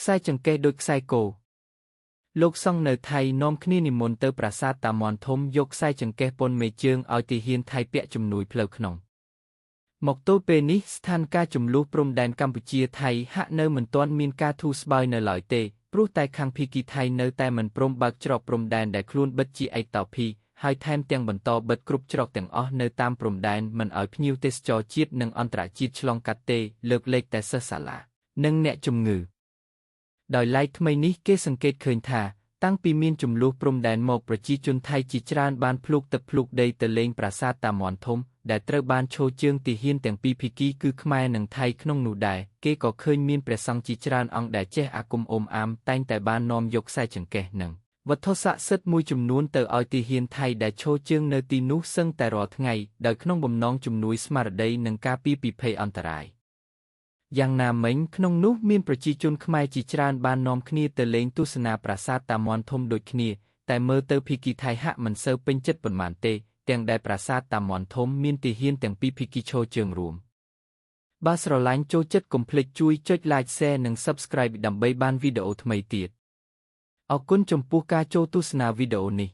ខ្សែចង្កេះដូចខ្សែគោលោកសង្ឃនៅថៃនាំគ្នានិមន្តទៅប្រាសាទតាមាន់ធំយកខ្សែចង្កេះពន្ធមេជើងឲ្យទាហានថៃពាក់ជំនួយផ្លូវក្នុងមកទល់ពេលនេះស្ថានភាពចំនួនព្រំដែនកម្ពុជាថៃហាក់នៅមិនទាន់មានការធូរស្បើយនៅឡើយទេព្រោះតែខាងភីគីថៃនៅតែមិនព្រមបើកច្រកព្រំដែនដែលខ្លួនបិទជាឯកតោភីហើយថែមទាំងបន្តបិទគ្រប់ច្រកទាំងអស់នៅតាមព្រំដែនមិនឲ្យភ្ញៀវទេសចរជាតិនិងអន្តរជាតិឆ្លងកាត់ទេលើកលែងតែសិស្សសាលានិងអ្នកជំងឺដោយឡែកថ្មីនេះគេសង្កេតឃើញថាតាំងពីមានចំនួនព្រំដែនមកប្រជាជនថៃជាច្រើនបានភ្លុកទឹកភ្លុកដីទៅលេងប្រាសាទតាមាន់ធំដែលត្រូវបានឈរជើងទាហានទាំងពីរភីគីគឺខ្មែរនិងថៃក្នុងនោះដែរគេក៏ឃើញមានព្រះសង្ឃជាច្រើនអង្គដែលចេះអាគមអូមអាមតែងតែបាននាំយកខ្សែចង្កេះនិងវត្ថុស័ក្តិសិទ្ធិមួយចំនួនទៅឲ្យទាហានថៃដែលឈរជើងនៅទីនោះសឹងតែរាល់ថ្ងៃដោយក្នុងបំណងជំនួយស្មារតីនិងការពារពីភ័យអន្តរាយយ៉ាងណាមិញក្នុងនោះមានប្រជាជនខ្មែរជាច្រើនបាននាំគ្នាទៅលេងទស្សនាប្រាសាទតាមាន់ធំដូចគ្នាតែមើលទៅភីគីថៃហាក់មិនសូវពេញចិត្តប៉ុន្មានទេទាំងដែលប្រាសាទតាមាន់ធំមានទាហានទាំងពីរភីគីឈរជើងរួមបើស្រឡាញ់ចូលចិត្តកុំភ្លេចជួយចុច Like Share និង Subscribe ដើម្បីបានវីដេអូថ្មីទៀតអរគុណចំពោះការចូលទស្សនាវីដេអូនេះ